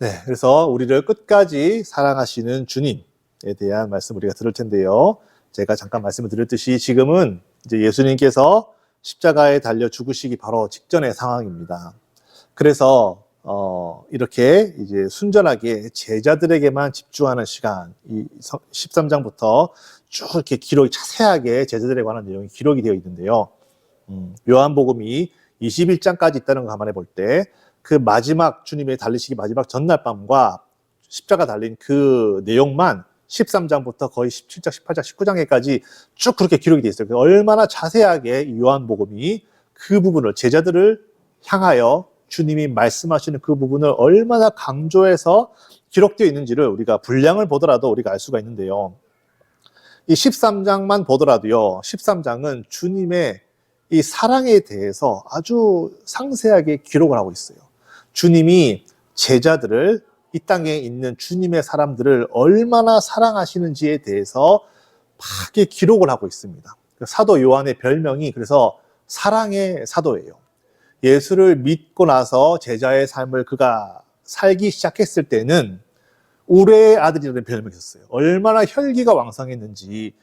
네, 그래서 우리를 끝까지 사랑하시는 주님에 대한 말씀 우리가 들을 텐데요. 제가 잠깐 말씀을 드렸듯이 지금은 이제 예수님께서 십자가에 달려 죽으시기 바로 직전의 상황입니다. 그래서 이렇게 이제 순전하게 제자들에게만 집중하는 시간, 이 13장부터 쭉 이렇게 기록이 자세하게 제자들에 관한 내용이 기록이 되어 있는데요. 요한복음이 21장까지 있다는 걸 감안해 볼 때 그 마지막 주님의 달리시기 마지막 전날 밤과 십자가 달린 그 내용만 13장부터 거의 17장, 18장, 19장에까지 쭉 그렇게 기록이 되어 있어요. 얼마나 자세하게 요한복음이 그 부분을 제자들을 향하여 주님이 말씀하시는 그 부분을 얼마나 강조해서 기록되어 있는지를 우리가 분량을 보더라도 우리가 알 수가 있는데요. 이 13장만 보더라도요, 13장은 주님의 이 사랑에 대해서 아주 상세하게 기록을 하고 있어요. 주님이 제자들을, 이 땅에 있는 주님의 사람들을 얼마나 사랑하시는지에 대해서 막 기록을 하고 있습니다. 사도 요한의 별명이 그래서 사랑의 사도예요. 예수를 믿고 나서 제자의 삶을 그가 살기 시작했을 때는 우레의 아들이라는 별명이 있었어요. 얼마나 혈기가 왕성했는지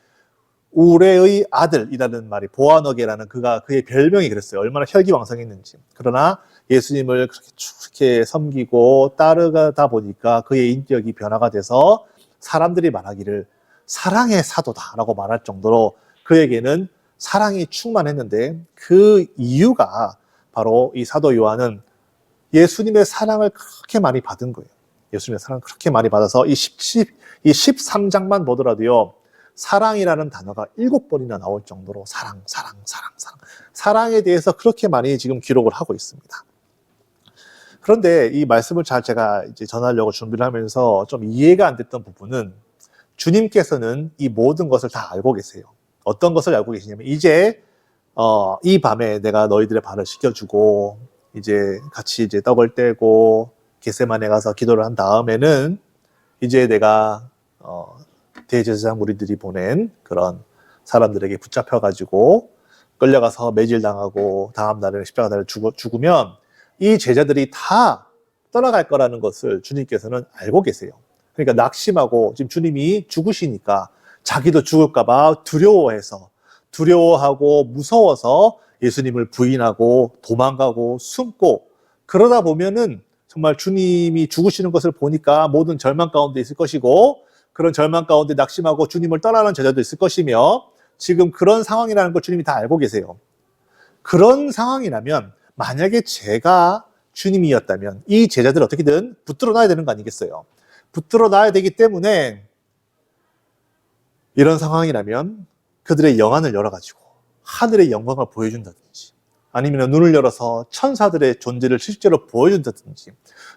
우레의 아들이라는 말이 보아너게라는 그의 별명이 그랬어요. 얼마나 혈기왕성했는지. 그러나 예수님을 그렇게 섬기고 따르다 보니까 그의 인격이 변화가 돼서 사람들이 말하기를 사랑의 사도다라고 말할 정도로 그에게는 사랑이 충만했는데 그 이유가 바로 이 사도 요한은 예수님의 사랑을 그렇게 많이 받은 거예요. 예수님의 사랑을 그렇게 많이 받아서 이 13장만 보더라도요. 사랑이라는 단어가 7번이나 나올 정도로 사랑에 대해서 그렇게 많이 지금 기록을 하고 있습니다. 그런데 이 말씀을 잘 제가 이제 전하려고 준비를 하면서 좀 이해가 안 됐던 부분은 주님께서는 이 모든 것을 다 알고 계세요. 어떤 것을 알고 계시냐면 이제 이 밤에 내가 너희들의 발을 씻겨주고 이제 같이 이제 떡을 떼고 겟세마네 가서 기도를 한 다음에는 이제 내가 대제사장 무리들이 보낸 그런 사람들에게 붙잡혀가지고 끌려가서 매질당하고 다음 날에 십자가 달려 죽으면 이 제자들이 다 떠나갈 거라는 것을 주님께서는 알고 계세요. 그러니까 낙심하고 지금 주님이 죽으시니까 자기도 죽을까봐 두려워하고 무서워서 예수님을 부인하고 도망가고 숨고 그러다 보면은 정말 주님이 죽으시는 것을 보니까 모든 절망 가운데 있을 것이고 그런 절망 가운데 낙심하고 주님을 떠나는 제자도 있을 것이며 지금 그런 상황이라는 걸 주님이 다 알고 계세요. 그런 상황이라면 만약에 제가 주님이었다면 이 제자들 어떻게든 붙들어 놔야 되는 거 아니겠어요? 붙들어 놔야 되기 때문에 이런 상황이라면 그들의 영안을 열어가지고 하늘의 영광을 보여준다든지 아니면 눈을 열어서 천사들의 존재를 실제로 보여준다든지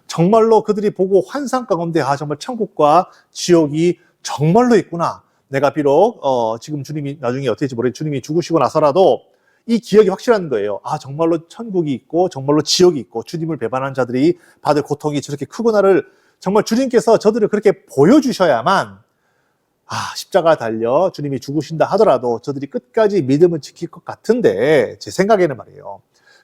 정말로 그들이 보고 환상 가운데 정말 천국과 지옥이 정말로 있구나. 내가 비록 지금 주님이 나중에 어떻게 될지 모르겠지만 주님이 죽으시고 나서라도 이 기억이 확실한 거예요. 정말로 천국이 있고 정말로 지옥이 있고 주님을 배반한 자들이 받을 고통이 저렇게 크구나를 정말 주님께서 저들을 그렇게 보여주셔야만 십자가 달려 주님이 죽으신다 하더라도 저들이 끝까지 믿음을 지킬 것 같은데 제 생각에는 말이에요.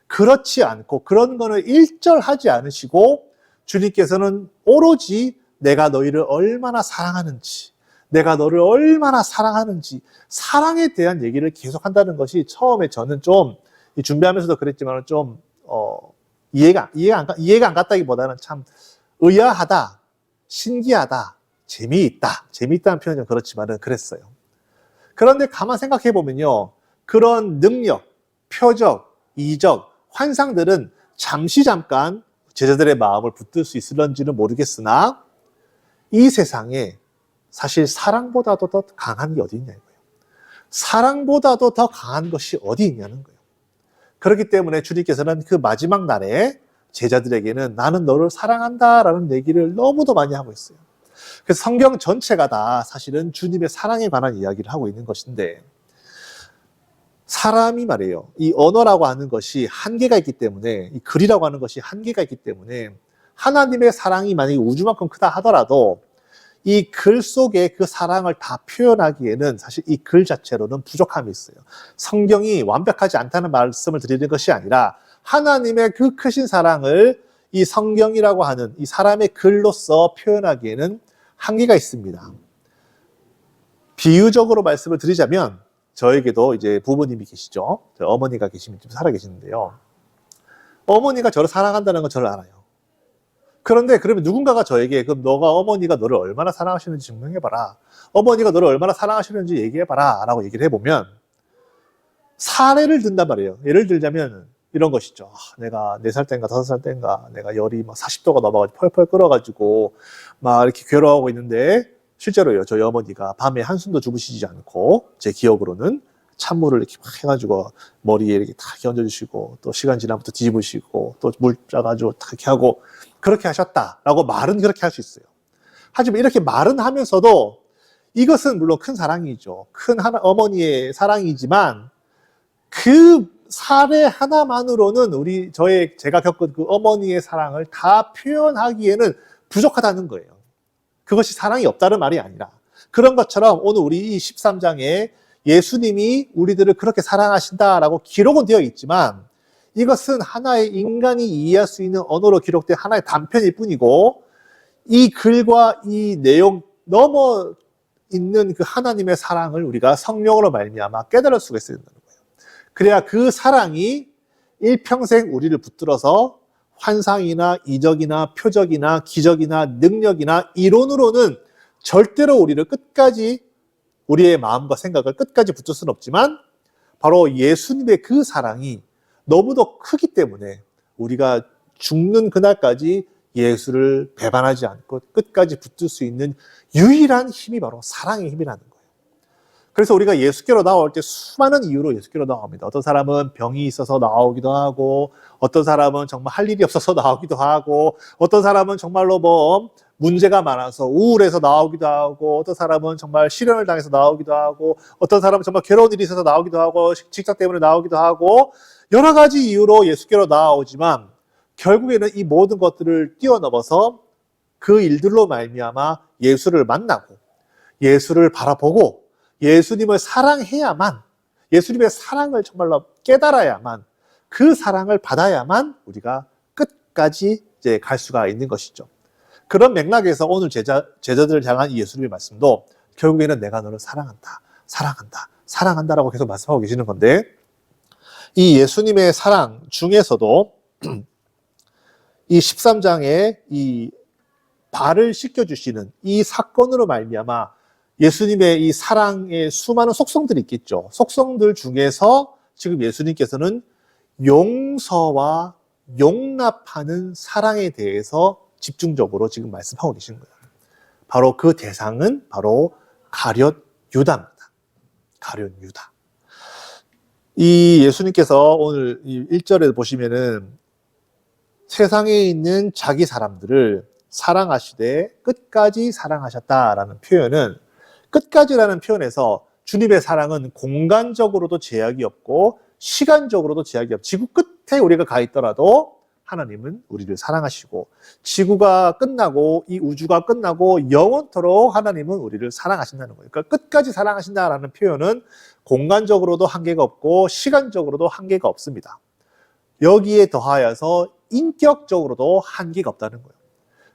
그렇지 않고 그런 거는 일절하지 않으시고 주님께서는 오로지 내가 너희를 얼마나 사랑하는지 내가 너를 얼마나 사랑하는지 사랑에 대한 얘기를 계속한다는 것이 처음에 저는 좀 준비하면서도 그랬지만 좀 이해가 안 갔다기보다는 참 의아하다, 신기하다, 재미있다는 표현은 좀 그렇지만은 그랬어요. 그런데 가만 생각해 보면요, 그런 능력, 표적, 이적, 환상들은 잠깐 제자들의 마음을 붙들 수 있을런지는 모르겠으나 이 세상에 사실 사랑보다도 더 강한 게 어디 있냐는 거예요. 사랑보다도 더 강한 것이 어디 있냐는 거예요. 그렇기 때문에 주님께서는 그 마지막 날에 제자들에게는 나는 너를 사랑한다라는 얘기를 너무도 많이 하고 있어요. 그래서 성경 전체가 다 사실은 주님의 사랑에 관한 이야기를 하고 있는 것인데 사람이 말이에요. 이 언어라고 하는 것이 한계가 있기 때문에 이 글이라고 하는 것이 한계가 있기 때문에 하나님의 사랑이 만약에 우주만큼 크다 하더라도 이 글 속에 그 사랑을 다 표현하기에는 사실 이 글 자체로는 부족함이 있어요. 성경이 완벽하지 않다는 말씀을 드리는 것이 아니라 하나님의 그 크신 사랑을 이 성경이라고 하는 이 사람의 글로서 표현하기에는 한계가 있습니다. 비유적으로 말씀을 드리자면 저에게도 이제 부모님이 계시죠. 저희 어머니가 지금 살아 계시는데요. 어머니가 저를 사랑한다는 건 저를 알아요. 그런데 그러면 누군가가 저에게 그럼 너가 어머니가 너를 얼마나 사랑하시는지 증명해봐라. 어머니가 너를 얼마나 사랑하시는지 얘기해봐라 라고 얘기를 해보면 사례를 든단 말이에요. 예를 들자면 이런 것이죠. 내가 4살 땐가 5살 땐가 내가 열이 막 40도가 넘어가지고 펄펄 끓어가지고 막 이렇게 괴로워하고 있는데 실제로요. 저희 어머니가 밤에 한숨도 주무시지 않고 제 기억으로는 찬물을 이렇게 막 해가지고 머리에 이렇게 탁 얹어주시고 또 시간 지나면 또 뒤집으시고 또 물 짜가지고 탁 이렇게 하고 그렇게 하셨다라고 말은 그렇게 할 수 있어요. 하지만 이렇게 말은 하면서도 이것은 물론 큰 사랑이죠. 큰 어머니의 사랑이지만 그 사례 하나만으로는 제가 겪은 그 어머니의 사랑을 다 표현하기에는 부족하다는 거예요. 그것이 사랑이 없다는 말이 아니라 그런 것처럼 오늘 우리 이 13장에 예수님이 우리들을 그렇게 사랑하신다라고 기록은 되어 있지만 이것은 하나의 인간이 이해할 수 있는 언어로 기록된 하나의 단편일 뿐이고 이 글과 이 내용 넘어 있는 그 하나님의 사랑을 우리가 성령으로 말미암아 깨달을 수가 있어야 된다는 거예요. 그래야 그 사랑이 일평생 우리를 붙들어서 환상이나 이적이나 표적이나 기적이나 능력이나 이론으로는 절대로 우리를 끝까지 우리의 마음과 생각을 끝까지 붙들 수는 없지만 바로 예수님의 그 사랑이 너무도 크기 때문에 우리가 죽는 그날까지 예수를 배반하지 않고 끝까지 붙들 수 있는 유일한 힘이 바로 사랑의 힘이라는 거예요. 그래서 우리가 예수께로 나올 때 수많은 이유로 예수께로 나옵니다. 어떤 사람은 병이 있어서 나오기도 하고 어떤 사람은 정말 할 일이 없어서 나오기도 하고 어떤 사람은 정말로 문제가 많아서 우울해서 나오기도 하고 어떤 사람은 정말 실현을 당해서 나오기도 하고 어떤 사람은 정말 괴로운 일이 있어서 나오기도 하고 직장 때문에 나오기도 하고 여러 가지 이유로 예수께로 나오지만 결국에는 이 모든 것들을 뛰어넘어서 그 일들로 말미암아 예수를 만나고 예수를 바라보고 예수님을 사랑해야만 예수님의 사랑을 정말로 깨달아야만 그 사랑을 받아야만 우리가 끝까지 이제 갈 수가 있는 것이죠. 그런 맥락에서 오늘 제자들을 향한 이 예수님의 말씀도 결국에는 내가 너를 사랑한다, 사랑한다, 사랑한다라고 계속 말씀하고 계시는 건데 이 예수님의 사랑 중에서도 이 13장에 이 발을 씻겨주시는 이 사건으로 말미암아 예수님의 이 사랑의 수많은 속성들이 있겠죠. 속성들 중에서 지금 예수님께서는 용서와 용납하는 사랑에 대해서 집중적으로 지금 말씀하고 계시는 거예요. 바로 그 대상은 바로 가룟 유다입니다. 가룟 유다. 이 예수님께서 오늘 1절에 보시면은 세상에 있는 자기 사람들을 사랑하시되 끝까지 사랑하셨다라는 표현은 끝까지라는 표현에서 주님의 사랑은 공간적으로도 제약이 없고 시간적으로도 제약이 없고 지구 끝에 우리가 가 있더라도 하나님은 우리를 사랑하시고 지구가 끝나고 이 우주가 끝나고 영원토록 하나님은 우리를 사랑하신다는 거예요. 그러니까 끝까지 사랑하신다라는 표현은 공간적으로도 한계가 없고 시간적으로도 한계가 없습니다. 여기에 더하여서 인격적으로도 한계가 없다는 거예요.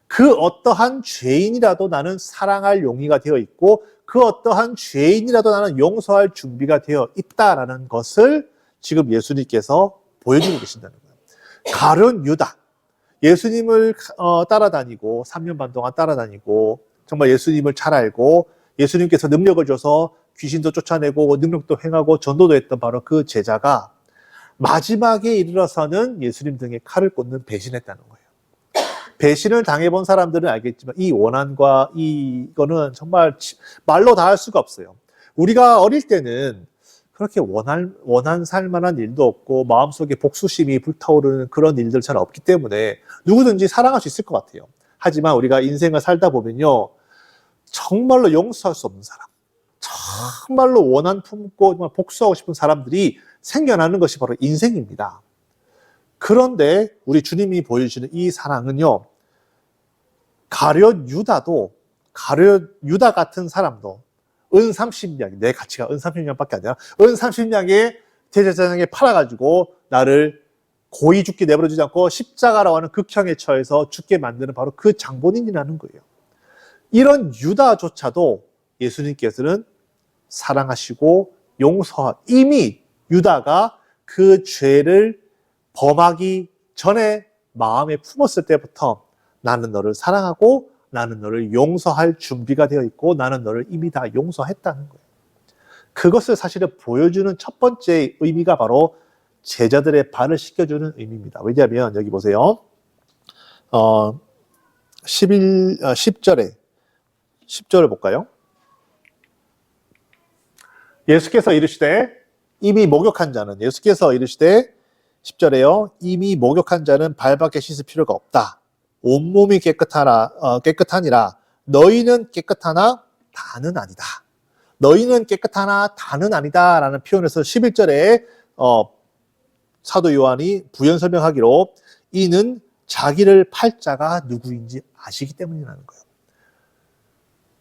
그 어떠한 죄인이라도 나는 사랑할 용의가 되어 있고 그 어떠한 죄인이라도 나는 용서할 준비가 되어 있다라는 것을 지금 예수님께서 보여주고 계신다는 거예요. 가룟 유다, 예수님을 따라다니고 3년 반 동안 따라다니고 정말 예수님을 잘 알고 예수님께서 능력을 줘서 귀신도 쫓아내고 능력도 행하고 전도도 했던 바로 그 제자가 마지막에 이르러서는 예수님 등에 칼을 꽂는 배신했다는 거예요. 배신을 당해본 사람들은 알겠지만 이 원한과 이거는 정말 말로 다 할 수가 없어요. 우리가 어릴 때는 그렇게 원한 살 만한 일도 없고 마음속에 복수심이 불타오르는 그런 일들 잘 없기 때문에 누구든지 사랑할 수 있을 것 같아요. 하지만 우리가 인생을 살다 보면요, 정말로 용서할 수 없는 사람, 정말로 원한 품고 정말 복수하고 싶은 사람들이 생겨나는 것이 바로 인생입니다. 그런데 우리 주님이 보여주시는 이 사랑은요, 가룟 유다 같은 사람도 은 30냥, 내 가치가 은 30냥밖에 안 되나? 은 30냥에 제사장에게 팔아가지고 나를 고이 죽게 내버려두지 않고 십자가라고 하는 극형에 처해서 죽게 만드는 바로 그 장본인이라는 거예요. 이런 유다조차도 예수님께서는 사랑하시고 이미 유다가 그 죄를 범하기 전에 마음에 품었을 때부터 나는 너를 사랑하고 나는 너를 용서할 준비가 되어 있고 나는 너를 이미 다 용서했다는 거예요. 그것을 사실은 보여주는 첫 번째 의미가 바로 제자들의 발을 씻겨주는 의미입니다. 왜냐하면 여기 보세요. 10절을 볼까요? 예수께서 이르시되 이미 목욕한 자는 10절에요. 이미 목욕한 자는 발밖에 씻을 필요가 없다. 온몸이 깨끗하니라. 너희는 깨끗하나 다는 아니다. 너희는 깨끗하나 다는 아니다. 라는 표현에서 11절에 사도 요한이 부연 설명하기로 이는 자기를 팔 자가 누구인지 아시기 때문이라는 거예요.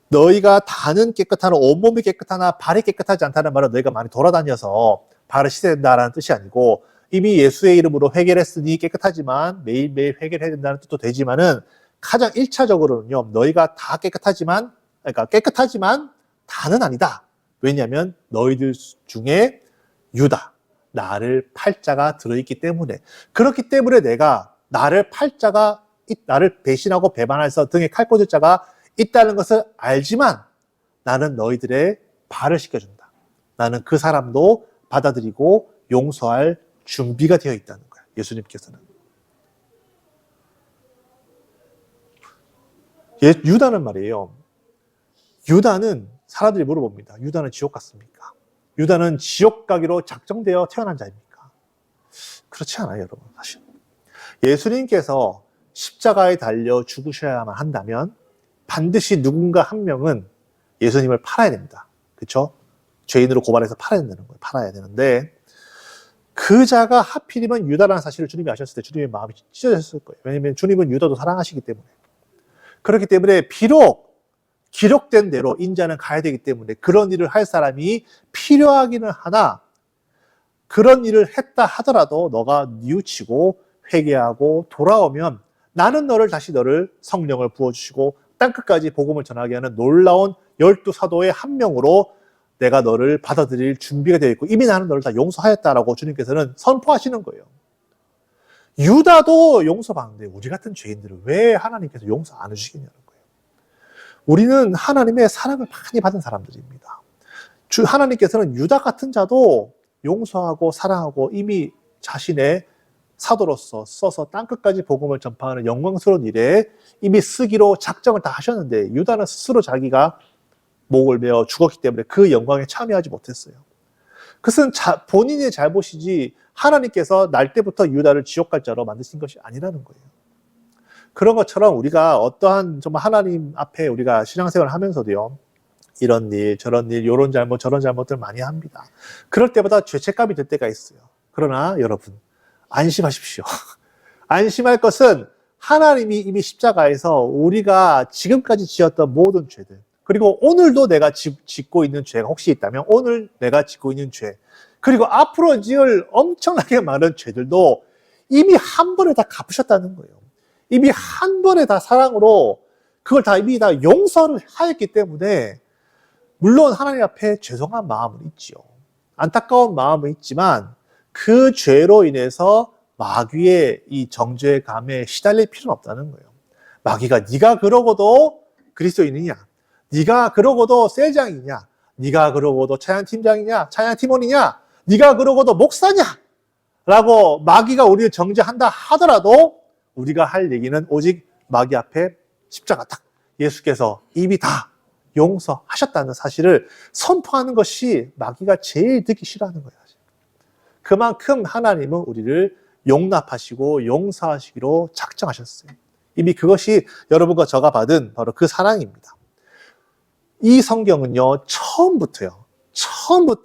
너희가 다는 깨끗하나 온몸이 깨끗하나 발이 깨끗하지 않다는 말은 너희가 많이 돌아다녀서 발을 씻어야 된다는 뜻이 아니고 이미 예수의 이름으로 회개를 했으니 깨끗하지만 매일매일 회개를 해야 된다는 뜻도 되지만은 가장 1차적으로는요. 너희가 다 깨끗하지만 다는 아니다. 왜냐하면 너희들 중에 유다, 나를 팔 자가 들어있기 때문에 그렇기 때문에 내가 나를 배신하고 배반해서 등에 칼 꽂을 자가 있다는 것을 알지만 나는 너희들의 발을 씻겨준다. 나는 그 사람도 받아들이고 용서할 준비가 되어 있다는 거야. 예수님께서는. 유다는 말이에요. 유다는 사람들이 물어봅니다. 유다는 지옥 갔습니까? 유다는 지옥 가기로 작정되어 태어난 자입니까? 그렇지 않아요, 여러분. 사실. 예수님께서 십자가에 달려 죽으셔야만 한다면 반드시 누군가 한 명은 예수님을 팔아야 됩니다. 그렇죠? 죄인으로 고발해서 팔아야 되는 거예요. 팔아야 되는데 그 자가 하필이면 유다라는 사실을 주님이 아셨을 때 주님의 마음이 찢어졌을 거예요. 왜냐하면 주님은 유다도 사랑하시기 때문에. 그렇기 때문에 비록 기록된 대로 인자는 가야 되기 때문에 그런 일을 할 사람이 필요하기는 하나 그런 일을 했다 하더라도 너가 뉘우치고 회개하고 돌아오면 나는 너를 성령을 부어주시고 땅끝까지 복음을 전하게 하는 놀라운 12사도의 한 명으로 내가 너를 받아들일 준비가 되어 있고 이미 나는 너를 다 용서하였다라고 주님께서는 선포하시는 거예요. 유다도 용서받는데 우리 같은 죄인들을 왜 하나님께서 용서 안 해주시겠냐는 거예요. 우리는 하나님의 사랑을 많이 받은 사람들입니다. 하나님께서는 유다 같은 자도 용서하고 사랑하고 이미 자신의 사도로서 써서 땅끝까지 복음을 전파하는 영광스러운 일에 이미 쓰기로 작정을 다 하셨는데 유다는 스스로 자기가 목을 메어 죽었기 때문에 그 영광에 참여하지 못했어요. 그것은 본인의 잘못이지 하나님께서 날 때부터 유다를 지옥 갈 자로 만드신 것이 아니라는 거예요. 그런 것처럼 우리가 어떠한 정말 하나님 앞에 우리가 신앙생활을 하면서도요. 이런 일, 저런 일, 이런 잘못, 저런 잘못들 많이 합니다. 그럴 때마다 죄책감이 들 때가 있어요. 그러나 여러분 안심하십시오. 안심할 것은 하나님이 이미 십자가에서 우리가 지금까지 지었던 모든 죄들 그리고 오늘도 내가 짓고 있는 죄가 혹시 있다면 오늘 내가 짓고 있는 죄 그리고 앞으로 지을 엄청나게 많은 죄들도 이미 한 번에 다 갚으셨다는 거예요. 이미 한 번에 다 사랑으로 그걸 다 이미 다 용서를 하였기 때문에 물론 하나님 앞에 죄송한 마음은 있지요. 안타까운 마음은 있지만 그 죄로 인해서 마귀의 이 정죄의 감에 시달릴 필요는 없다는 거예요. 마귀가 네가 그러고도 그리스도인이냐? 네가 그러고도 셀장이냐? 네가 그러고도 찬양팀장이냐? 찬양팀원이냐? 네가 그러고도 목사냐? 라고 마귀가 우리를 정죄한다 하더라도 우리가 할 얘기는 오직 마귀 앞에 십자가 딱 예수께서 이미 다 용서하셨다는 사실을 선포하는 것이 마귀가 제일 듣기 싫어하는 거예요. 그만큼 하나님은 우리를 용납하시고 용서하시기로 작정하셨어요. 이미 그것이 여러분과 저가 받은 바로 그 사랑입니다. 이 성경은요, 처음부터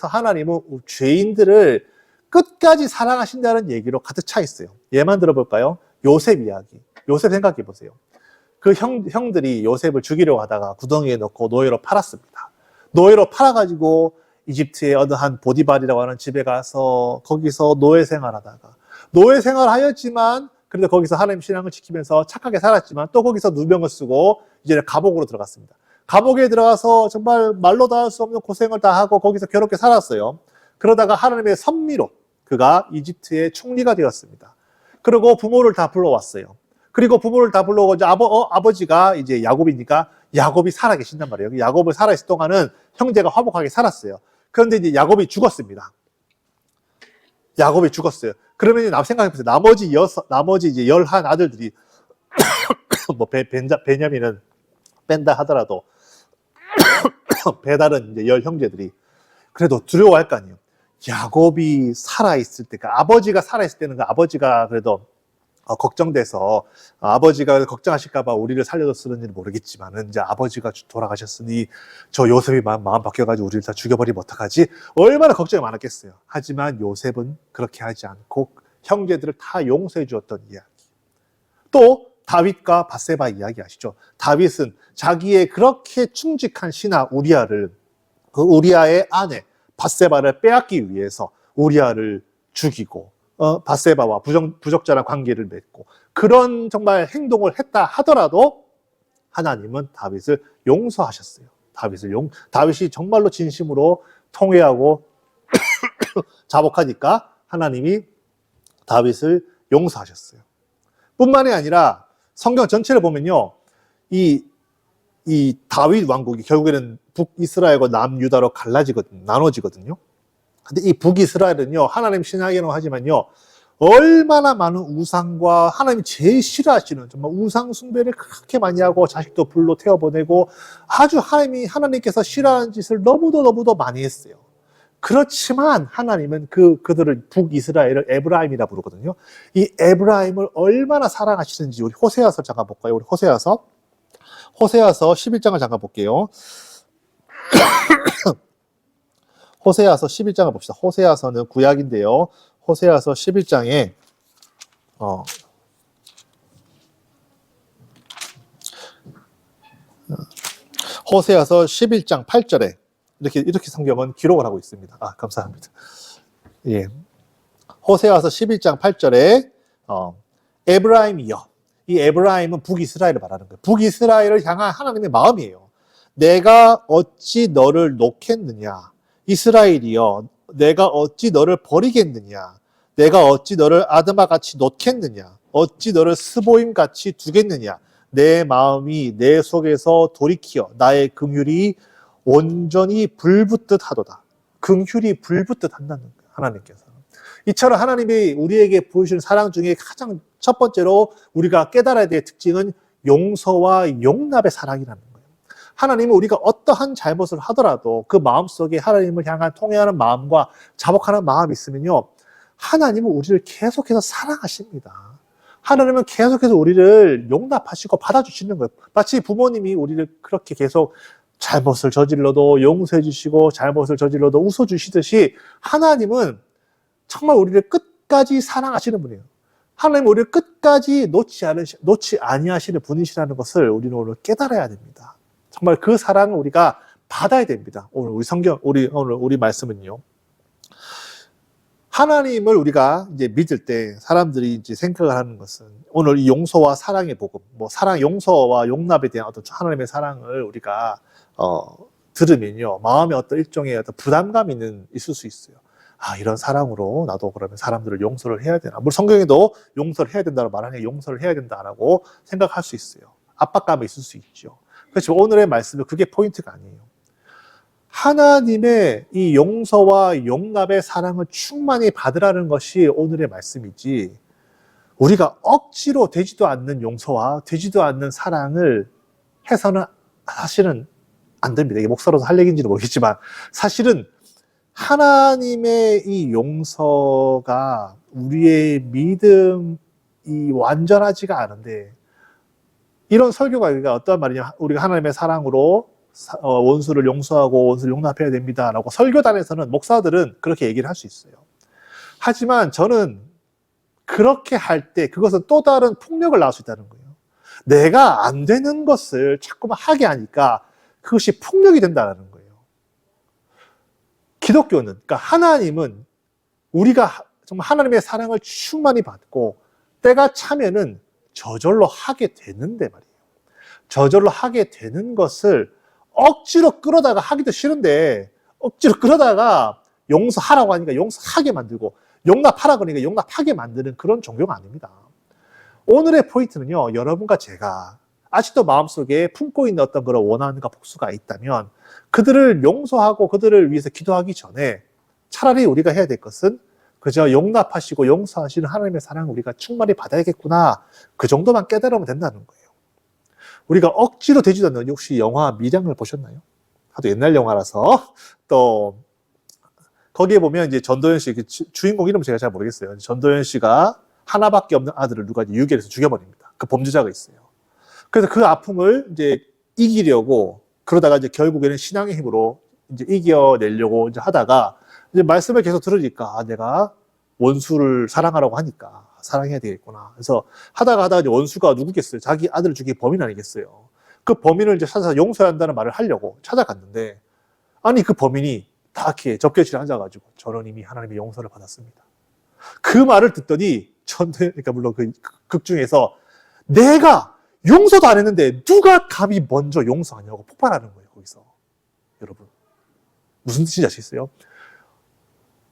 하나님은 죄인들을 끝까지 사랑하신다는 얘기로 가득 차 있어요. 예만 들어볼까요? 요셉 이야기. 요셉 생각해 보세요. 그 형들이 요셉을 죽이려고 하다가 구덩이에 넣고 노예로 팔았습니다. 노예로 팔아가지고 이집트의 어느 한 보디발이라고 하는 집에 가서 거기서 노예 생활하다가 노예 생활하였지만 그래도 거기서 하나님 신앙을 지키면서 착하게 살았지만 또 거기서 누명을 쓰고 이제 감옥으로 들어갔습니다. 감옥에 들어가서 정말 말로 다 할 수 없는 고생을 다 하고 거기서 괴롭게 살았어요. 그러다가 하나님의 섭리로 그가 이집트의 총리가 되었습니다. 그리고 부모를 다 불러왔어요. 그리고 부모를 다 불러오고 이제 아버지가 이제 야곱이니까 야곱이 살아 계신단 말이에요. 야곱을 살아있을 동안은 형제가 화목하게 살았어요. 그런데 이제 야곱이 죽었습니다. 야곱이 죽었어요. 그러면 생각해보세요. 나머지 이제 11 아들들이 뭐 베냐민은 뺀다 하더라도 배달은 이제 10 형제들이 그래도 두려워할 거 아니에요. 야곱이 살아있을 때, 그러니까 아버지가 살아있을 때는 그 아버지가 그래도 걱정돼서 아버지가 걱정하실까봐 우리를 살려줬을는지는 모르겠지만은 이제 아버지가 돌아가셨으니 저 요셉이 마음 바뀌어가지고 우리를 다 죽여버리면 어떡하지? 얼마나 걱정이 많았겠어요. 하지만 요셉은 그렇게 하지 않고 형제들을 다 용서해 주었던 이야기. 또 다윗과 밧세바 이야기 아시죠? 다윗은 자기의 그렇게 충직한 신하 우리아를 그 우리아의 아내 밧세바를 빼앗기 위해서 우리아를 죽이고 밧세바와 부적절한 관계를 맺고 그런 정말 행동을 했다 하더라도 하나님은 다윗을 용서하셨어요. 다윗이 정말로 진심으로 통회하고 자복하니까 하나님이 다윗을 용서하셨어요. 뿐만이 아니라 성경 전체를 보면요, 이 다윗 왕국이 결국에는 북이스라엘과 남유다로 나눠지거든요. 근데 이 북이스라엘은요, 하나님 신앙이라고 하지만요, 얼마나 많은 우상과 하나님이 제일 싫어하시는 정말 우상 숭배를 그렇게 많이 하고 자식도 불로 태워보내고 아주 하나님께서 싫어하는 짓을 너무도 많이 했어요. 그렇지만 하나님은 그들을 북이스라엘을 에브라임이라 부르거든요. 이 에브라임을 얼마나 사랑하시는지 우리 호세아서 잠깐 볼까요? 우리 호세아서 11장을 잠깐 볼게요. 호세아서 11장을 봅시다. 호세아서는 구약인데요. 호세아서 11장에 호세아서 11장 8절에 이렇게 성경은 기록을 하고 있습니다. 감사합니다. 예. 호세아서 11장 8절에 에브라임이여. 이 에브라임은 북이스라엘을 말하는 거예요. 북이스라엘을 향한 하나님의 마음이에요. 내가 어찌 너를 놓겠느냐. 이스라엘이여, 내가 어찌 너를 버리겠느냐. 내가 어찌 너를 아드마같이 놓겠느냐. 어찌 너를 스보임같이 두겠느냐. 내 마음이 내 속에서 돌이키어 나의 긍휼이 온전히 불붙듯 하도다. 긍휼이 불붙듯 한다는 거예요. 하나님께서. 이처럼 하나님이 우리에게 보여주는 사랑 중에 가장 첫 번째로 우리가 깨달아야 될 특징은 용서와 용납의 사랑이라는 거예요. 하나님은 우리가 어떠한 잘못을 하더라도 그 마음속에 하나님을 향한 통회하는 마음과 자복하는 마음이 있으면요, 하나님은 우리를 계속해서 사랑하십니다. 하나님은 계속해서 우리를 용납하시고 받아주시는 거예요. 마치 부모님이 우리를 그렇게 계속 잘못을 저질러도 용서해 주시고 잘못을 저질러도 웃어주시듯이 하나님은 정말 우리를 끝까지 사랑하시는 분이에요. 하나님은 우리를 끝까지 놓지 아니하시는 분이시라는 것을 우리는 오늘 깨달아야 됩니다. 정말 그 사랑을 우리가 받아야 됩니다. 오늘 우리 말씀은요. 하나님을 우리가 이제 믿을 때 사람들이 이제 생각을 하는 것은 오늘 이 용서와 사랑의 복음, 용서와 용납에 대한 어떤 하나님의 사랑을 우리가 들으면요, 마음에 어떤 일종의 어떤 부담감이 있을 수 있어요. 이런 사랑으로 나도 그러면 사람들을 용서를 해야 되나? 물론 성경에도 용서를 해야 된다고 말하니 용서를 해야 된다라고 생각할 수 있어요. 압박감이 있을 수 있죠. 그렇지만 오늘의 말씀은 그게 포인트가 아니에요. 하나님의 이 용서와 용납의 사랑을 충만히 받으라는 것이 오늘의 말씀이지, 우리가 억지로 되지도 않는 용서와 되지도 않는 사랑을 해서는 사실은 안 됩니다. 이게 목사로서 할 얘기인지는 모르겠지만 사실은 하나님의 이 용서가 우리의 믿음이 완전하지가 않은데, 이런 설교가 어떤 말이냐, 우리가 하나님의 사랑으로 원수를 용서하고 원수를 용납해야 됩니다 라고 설교단에서는 목사들은 그렇게 얘기를 할 수 있어요. 하지만 저는 그렇게 할 때 그것은 또 다른 폭력을 낳을 수 있다는 거예요. 내가 안 되는 것을 자꾸만 하게 하니까 그것이 폭력이 된다는 거예요. 기독교는, 그러니까 하나님은 우리가 정말 하나님의 사랑을 충만히 받고 때가 차면은 저절로 하게 되는데 말이에요. 저절로 하게 되는 것을 억지로 끌어다가 하기도 싫은데 억지로 끌어다가 용서하라고 하니까 용서하게 만들고 용납하라고 하니까 용납하게 만드는 그런 종교가 아닙니다. 오늘의 포인트는요, 여러분과 제가 아직도 마음속에 품고 있는 어떤 그런 원한과 복수가 있다면 그들을 용서하고 그들을 위해서 기도하기 전에 차라리 우리가 해야 될 것은 그저 용납하시고 용서하시는 하나님의 사랑을 우리가 충만히 받아야겠구나, 그 정도만 깨달으면 된다는 거예요. 우리가 억지로 되지도 않는, 혹시 영화 미량을 보셨나요? 하도 옛날 영화라서. 또 거기에 보면 이제 전도연 씨, 주인공 이름 제가 잘 모르겠어요. 전도연 씨가 하나밖에 없는 아들을 누가 유괴해서 죽여버립니다. 그 범죄자가 있어요. 그래서 그 아픔을 이제 이기려고 그러다가 이제 결국에는 신앙의 힘으로 이제 이겨내려고 이제 하다가 이제 말씀을 계속 들으니까 내가 원수를 사랑하라고 하니까 사랑해야 되겠구나. 그래서 하다가 이제 원수가 누구겠어요? 자기 아들을 죽인 범인 아니겠어요? 그 범인을 이제 찾아서 용서해야 한다는 말을 하려고 찾아갔는데, 아니 그 범인이 다 이렇게 접견실에 앉아가지고 저는 이미 하나님의 용서를 받았습니다. 그 말을 듣더니 그러니까 물론 그 극 중에서 내가 용서도 안 했는데 누가 감히 먼저 용서하냐고 폭발하는 거예요. 거기서. 여러분 무슨 뜻인지 아시겠어요?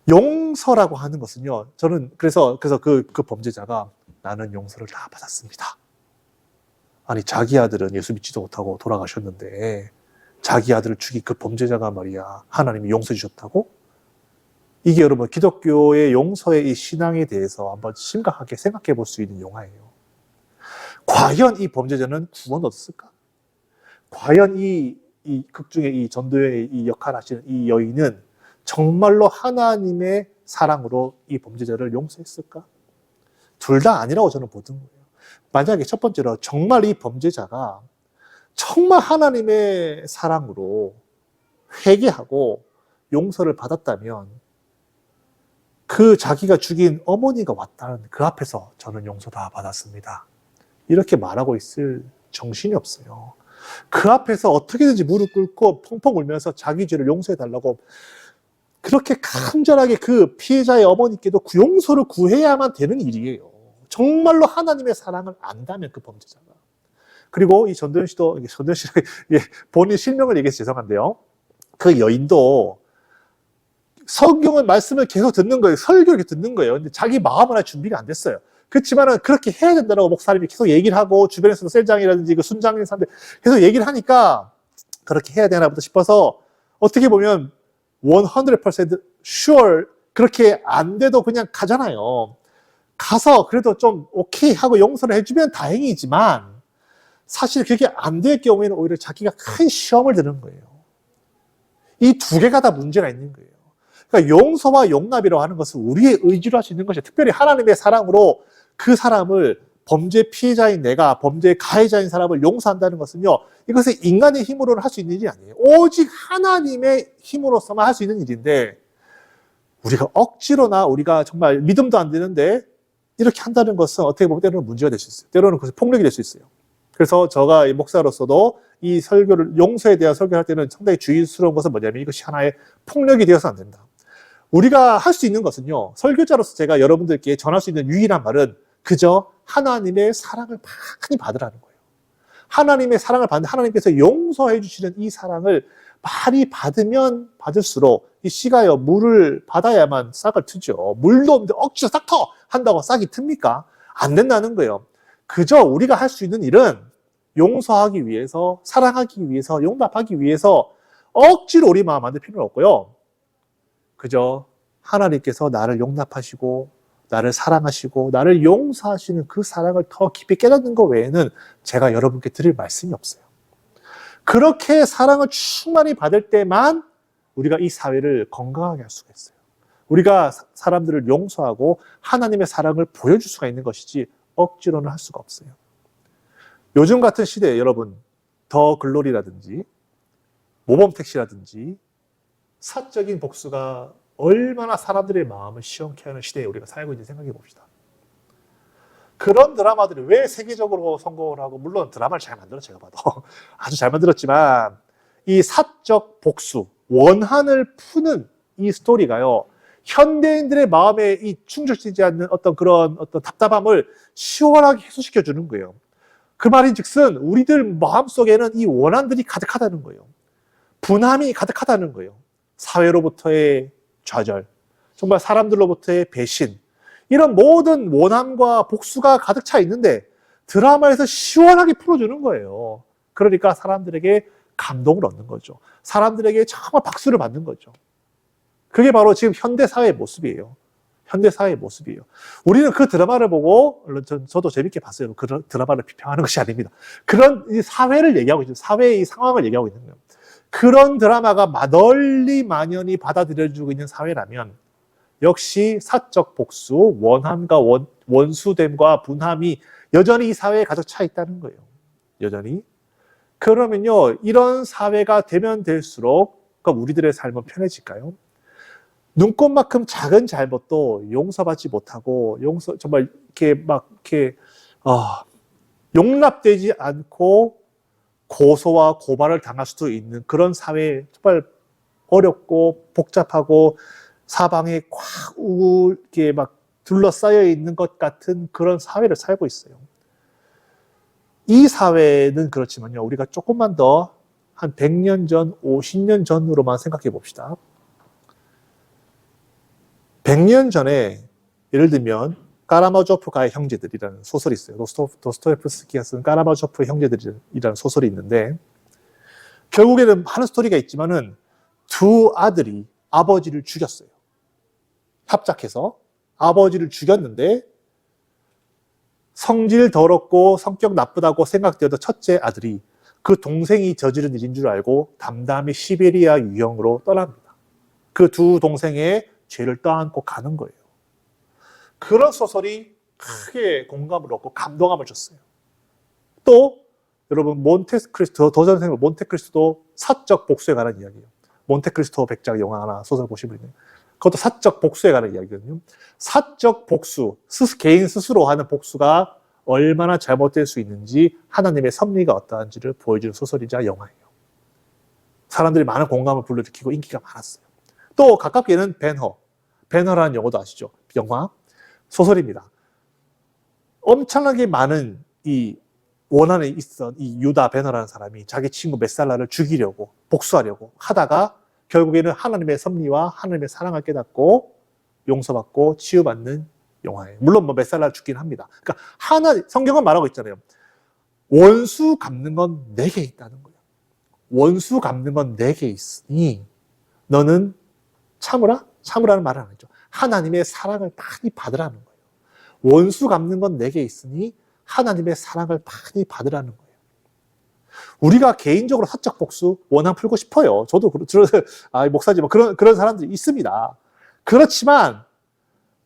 용서라고 하는 것은요, 저는 그래서 그 범죄자가 나는 용서를 다 받았습니다. 아니 자기 아들은 예수 믿지도 못하고 돌아가셨는데 자기 아들을 죽인 그 범죄자가 말이야 하나님이 용서해 주셨다고? 이게 여러분 기독교의 용서의 이 신앙에 대해서 한번 심각하게 생각해 볼 수 있는 영화예요. 과연 이 범죄자는 구원 얻었을까? 과연 이 극 중에 이 전도의 이 역할을 하시는 이 여인은 정말로 하나님의 사랑으로 이 범죄자를 용서했을까? 둘 다 아니라고 저는 보던 거예요. 만약에 첫 번째로 정말 이 범죄자가 정말 하나님의 사랑으로 회개하고 용서를 받았다면 그 자기가 죽인 어머니가 왔다는 그 앞에서 저는 용서 다 받았습니다, 이렇게 말하고 있을 정신이 없어요. 그 앞에서 어떻게든지 무릎 꿇고 펑펑 울면서 자기 죄를 용서해달라고 그렇게 간절하게 그 피해자의 어머니께도 용서를 구해야만 되는 일이에요. 정말로 하나님의 사랑을 안다면 그 범죄자가. 그리고 이 전도연 씨가 본인 실명을 얘기해서 죄송한데요, 그 여인도 성경의 말씀을 계속 듣는 거예요. 설교를 계속 듣는 거예요. 근데 자기 마음은 아직 준비가 안 됐어요. 그렇지만은 그렇게 해야 된다고 목사님이 계속 얘기를 하고 주변에서도 셀장이라든지 그 순장인 사람들 계속 얘기를 하니까 그렇게 해야 되나 보다 싶어서 어떻게 보면 100% sure 그렇게 안 돼도 그냥 가잖아요. 가서 그래도 좀 오케이 하고 용서를 해주면 다행이지만 사실 그게 안 될 경우에는 오히려 자기가 큰 시험을 드는 거예요. 이 두 개가 다 문제가 있는 거예요. 그러니까 용서와 용납이라고 하는 것은 우리의 의지로 할 수 있는 것이에요. 특별히 하나님의 사랑으로 그 사람을, 범죄 피해자인 내가 범죄 가해자인 사람을 용서한다는 것은요, 이것은 인간의 힘으로는 할 수 있는 일이 아니에요. 오직 하나님의 힘으로서만 할 수 있는 일인데 우리가 억지로나 우리가 정말 믿음도 안 되는데 이렇게 한다는 것은 어떻게 보면 때로는 문제가 될 수 있어요. 때로는 그것이 폭력이 될 수 있어요. 그래서 제가 목사로서도 이 설교를, 용서에 대한 설교를 할 때는 상당히 주의스러운 것은 뭐냐면 이것이 하나의 폭력이 되어서 안 된다. 우리가 할 수 있는 것은요, 설교자로서 제가 여러분들께 전할 수 있는 유일한 말은 그저 하나님의 사랑을 많이 받으라는 거예요. 하나님의 사랑을 받는, 하나님께서 용서해 주시는 이 사랑을 많이 받으면 받을수록 이 씨가요, 물을 받아야만 싹을 트죠. 물도 없는데 억지로 싹 터! 한다고 싹이 틉니까? 안 된다는 거예요. 그저 우리가 할 수 있는 일은 용서하기 위해서, 사랑하기 위해서, 용납하기 위해서 억지로 우리 마음 만들 필요는 없고요. 그저 하나님께서 나를 용납하시고 나를 사랑하시고 나를 용서하시는 그 사랑을 더 깊이 깨닫는 것 외에는 제가 여러분께 드릴 말씀이 없어요. 그렇게 사랑을 충만히 받을 때만 우리가 이 사회를 건강하게 할 수가 있어요. 우리가 사람들을 용서하고 하나님의 사랑을 보여줄 수가 있는 것이지 억지로는 할 수가 없어요. 요즘 같은 시대에 여러분, 더 글로리라든지 모범택시라든지 사적인 복수가 얼마나 사람들의 마음을 시원케 하는 시대에 우리가 살고 있는지 생각해 봅시다. 그런 드라마들이 왜 세계적으로 성공을 하고, 물론 드라마를 잘 만들었죠, 제가 봐도 아주 잘 만들었지만 이 사적 복수, 원한을 푸는 이 스토리가요, 현대인들의 마음에 이 충족되지 않는 어떤 그런 어떤 답답함을 시원하게 해소시켜 주는 거예요. 그 말인즉슨 우리들 마음속에는 이 원한들이 가득하다는 거예요. 분함이 가득하다는 거예요. 사회로부터의 좌절, 정말 사람들로부터의 배신, 이런 모든 원함과 복수가 가득 차 있는데 드라마에서 시원하게 풀어주는 거예요. 그러니까 사람들에게 감동을 얻는 거죠. 사람들에게 정말 박수를 받는 거죠. 그게 바로 지금 현대사회의 모습이에요. 현대사회의 모습이에요. 우리는 그 드라마를 보고, 물론 저도 재밌게 봤어요. 그 드라마를 비평하는 것이 아닙니다. 그런 사회를 얘기하고 있죠. 사회의 이 상황을 얘기하고 있는 거예요. 그런 드라마가 널리 만연히 받아들여지고 있는 사회라면 역시 사적 복수, 원함과 원수됨과 분함이 여전히 이 사회에 가득 차 있다는 거예요. 여전히. 그러면요, 이런 사회가 되면 될수록 우리들의 삶은 편해질까요? 눈꽃만큼 작은 잘못도 용서받지 못하고 정말 용납되지 않고 고소와 고발을 당할 수도 있는 그런 사회에 정말 어렵고 복잡하고 사방에 이렇게 막 둘러싸여 있는 것 같은 그런 사회를 살고 있어요. 이 사회는 그렇지만요, 우리가 조금만 더 한 100년 전, 50년 전으로만 생각해 봅시다. 100년 전에 예를 들면 까라마조프가의 형제들이라는 소설이 있어요. 도스토옙스키가 쓴 까라마조프의 형제들이라는 소설이 있는데 결국에는 하는 스토리가 있지만은 두 아들이 아버지를 죽였어요. 합작해서 아버지를 죽였는데 성질 더럽고 성격 나쁘다고 생각되었던 첫째 아들이 그 동생이 저지른 일인 줄 알고 담담히 시베리아 유형으로 떠납니다. 그 두 동생의 죄를 떠안고 가는 거예요. 그런 소설이 크게 공감을 얻고 감동함을 줬어요. 또 여러분 몬테크리스토 도전생물 몬테크리스토도 사적 복수에 관한 이야기예요. 몬테크리스토 백작 영화 하나 소설 보시면 있네요. 그것도 사적 복수에 관한 이야기거든요. 사적 복수, 개인 스스로 하는 복수가 얼마나 잘못될 수 있는지 하나님의 섭리가 어떠한지를 보여주는 소설이자 영화예요. 사람들이 많은 공감을 불러일으키고 인기가 많았어요. 또 가깝게는 배너라는 영화도 아시죠? 영화, 소설입니다. 엄청나게 많은 이 원한에 있던 이 유다 배너라는 사람이 자기 친구 메살라를 죽이려고 복수하려고 하다가 결국에는 하나님의 섭리와 하나님의 사랑을 깨닫고 용서받고 치유받는 영화예요. 물론 메살라를 죽긴 합니다. 그러니까 성경은 말하고 있잖아요. 원수 갚는 건 내게 있다는 거예요. 원수 갚는 건 내게 있으니 너는 참으라? 참으라는 말은 안 했죠. 하나님의 사랑을 많이 받으라는 거예요. 원수 갚는 건 내게 있으니 하나님의 사랑을 많이 받으라는 거예요. 우리가 개인적으로 사적 복수 원한 풀고 싶어요. 저도 목사지만 그런 사람들이 있습니다. 그렇지만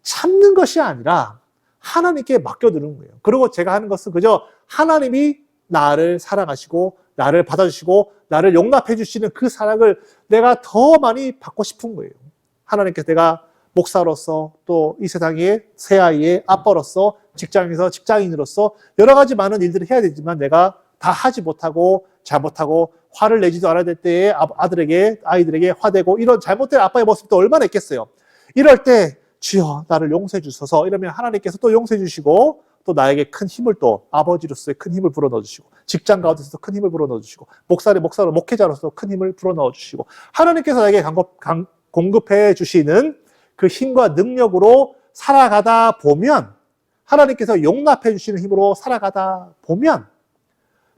참는 것이 아니라 하나님께 맡겨두는 거예요. 그리고 제가 하는 것은 그저 하나님이 나를 사랑하시고 나를 받아주시고 나를 용납해 주시는 그 사랑을 내가 더 많이 받고 싶은 거예요. 하나님께서 내가 목사로서 또 이 세상의 새 아이의 아빠로서 직장에서 직장인으로서 여러 가지 많은 일들을 해야 되지만 내가 다 하지 못하고 잘못하고 화를 내지도 않아야 될 때에 아이들에게 화내고 이런 잘못된 아빠의 모습도 얼마나 있겠어요. 이럴 때 주여 나를 용서해 주셔서 이러면 하나님께서 또 용서해 주시고 또 나에게 큰 힘을 또 아버지로서의 큰 힘을 불어넣어 주시고 직장 가운데서 큰 힘을 불어넣어 주시고 목회자로서 큰 힘을 불어넣어 주시고 하나님께서 나에게 공급해 주시는 그 힘과 능력으로 살아가다 보면 하나님께서 용납해 주시는 힘으로 살아가다 보면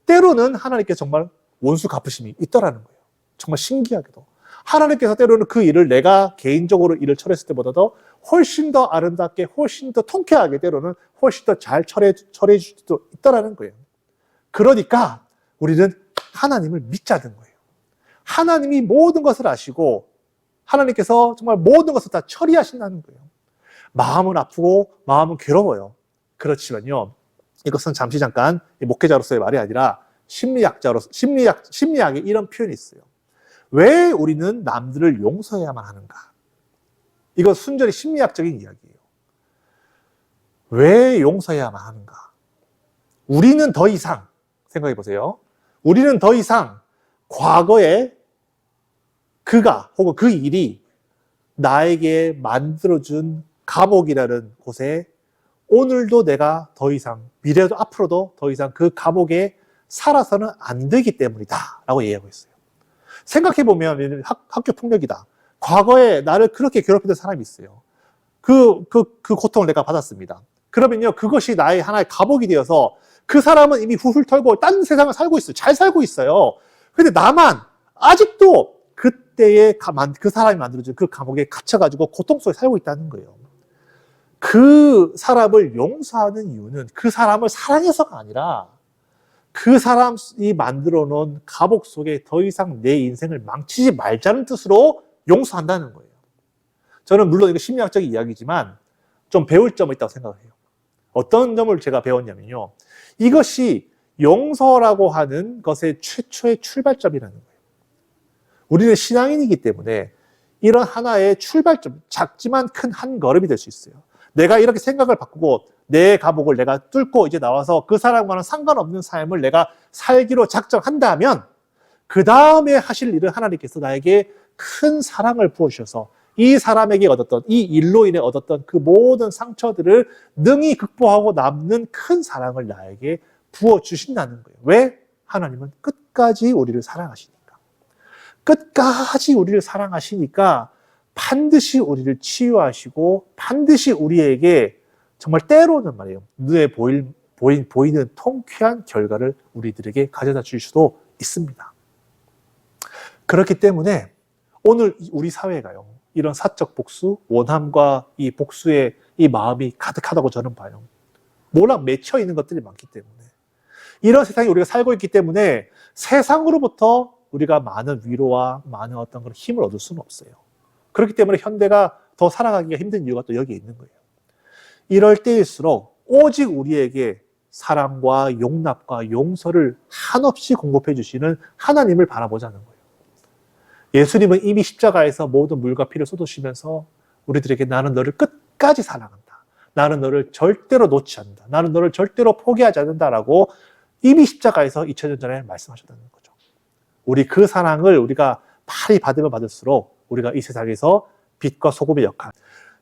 때로는 하나님께서 정말 원수 갚으심이 있더라는 거예요. 정말 신기하게도. 하나님께서 때로는 그 일을 내가 개인적으로 일을 처리했을 때보다도 훨씬 더 아름답게, 훨씬 더 통쾌하게 때로는 훨씬 더 잘 처리해 줄 수도 있더라는 거예요. 그러니까 우리는 하나님을 믿자는 거예요. 하나님이 모든 것을 아시고 하나님께서 정말 모든 것을 다 처리하신다는 거예요. 마음은 아프고 마음은 괴로워요. 그렇지만요. 이것은 잠깐 목회자로서의 말이 아니라 심리학에 이런 표현이 있어요. 왜 우리는 남들을 용서해야만 하는가? 이건 순전히 심리학적인 이야기예요. 왜 용서해야만 하는가? 우리는 더 이상 생각해 보세요. 우리는 더 이상 과거에 그가 혹은 그 일이 나에게 만들어준 감옥이라는 곳에 오늘도 내가 더 이상, 미래도 앞으로도 더 이상 그 감옥에 살아서는 안 되기 때문이다 라고 얘기하고 있어요. 생각해보면 학교 폭력이다. 과거에 나를 그렇게 괴롭히던 사람이 있어요. 그 고통을 내가 받았습니다. 그러면요, 그것이 나의 하나의 감옥이 되어서 그 사람은 이미 훌훌 털고 딴 세상을 살고 있어요. 잘 살고 있어요. 근데 나만 아직도 그때의 그 사람이 만들어준 그 감옥에 갇혀가지고 고통 속에 살고 있다는 거예요. 그 사람을 용서하는 이유는 그 사람을 사랑해서가 아니라 그 사람이 만들어 놓은 감옥 속에 더 이상 내 인생을 망치지 말자는 뜻으로 용서한다는 거예요. 저는 물론 이거 심리학적인 이야기지만 좀 배울 점이 있다고 생각해요. 어떤 점을 제가 배웠냐면요. 이것이 용서라고 하는 것의 최초의 출발점이라는 거예요. 우리는 신앙인이기 때문에 이런 하나의 출발점, 작지만 큰 한 걸음이 될 수 있어요. 내가 이렇게 생각을 바꾸고 내 감옥을 내가 뚫고 이제 나와서 그 사람과는 상관없는 삶을 내가 살기로 작정한다면 그 다음에 하실 일은 하나님께서 나에게 큰 사랑을 부어주셔서 이 사람에게 얻었던, 이 일로 인해 얻었던 그 모든 상처들을 능히 극복하고 남는 큰 사랑을 나에게 부어주신다는 거예요. 왜? 하나님은 끝까지 우리를 사랑하시니까. 끝까지 우리를 사랑하시니까 반드시 우리를 치유하시고 반드시 우리에게 정말 때로는 말이에요. 눈에 보이는 통쾌한 결과를 우리들에게 가져다 줄 수도 있습니다. 그렇기 때문에 오늘 우리 사회가요. 이런 사적 복수, 원함과 이 복수의 이 마음이 가득하다고 저는 봐요. 뭐랑 맺혀 있는 것들이 많기 때문에. 이런 세상에 우리가 살고 있기 때문에 세상으로부터 우리가 많은 위로와 많은 어떤 그런 힘을 얻을 수는 없어요. 그렇기 때문에 현대가 더 살아가기가 힘든 이유가 또 여기에 있는 거예요. 이럴 때일수록 오직 우리에게 사랑과 용납과 용서를 한없이 공급해 주시는 하나님을 바라보자는 거예요. 예수님은 이미 십자가에서 모든 물과 피를 쏟으시면서 우리들에게 나는 너를 끝까지 사랑한다. 나는 너를 절대로 놓지 않는다. 나는 너를 절대로 포기하지 않는다라고 이미 십자가에서 2000년 전에 말씀하셨다는 거죠. 우리 그 사랑을 우리가 많이 받으면 받을수록 우리가 이 세상에서 빛과 소금의 역할,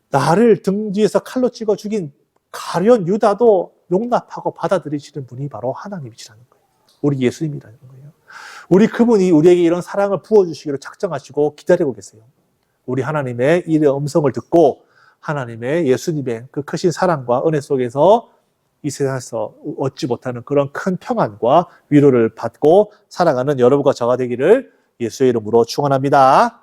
나를 등 뒤에서 칼로 찍어 죽인 가룟 유다도 용납하고 받아들이시는 분이 바로 하나님이시라는 거예요. 우리 예수님이라는 거예요. 우리 그분이 우리에게 이런 사랑을 부어주시기로 작정하시고 기다리고 계세요. 우리 하나님의 이 음성을 듣고 하나님의 예수님의 그 크신 사랑과 은혜 속에서 이 세상에서 얻지 못하는 그런 큰 평안과 위로를 받고 살아가는 여러분과 저가 되기를 예수의 이름으로 축원합니다.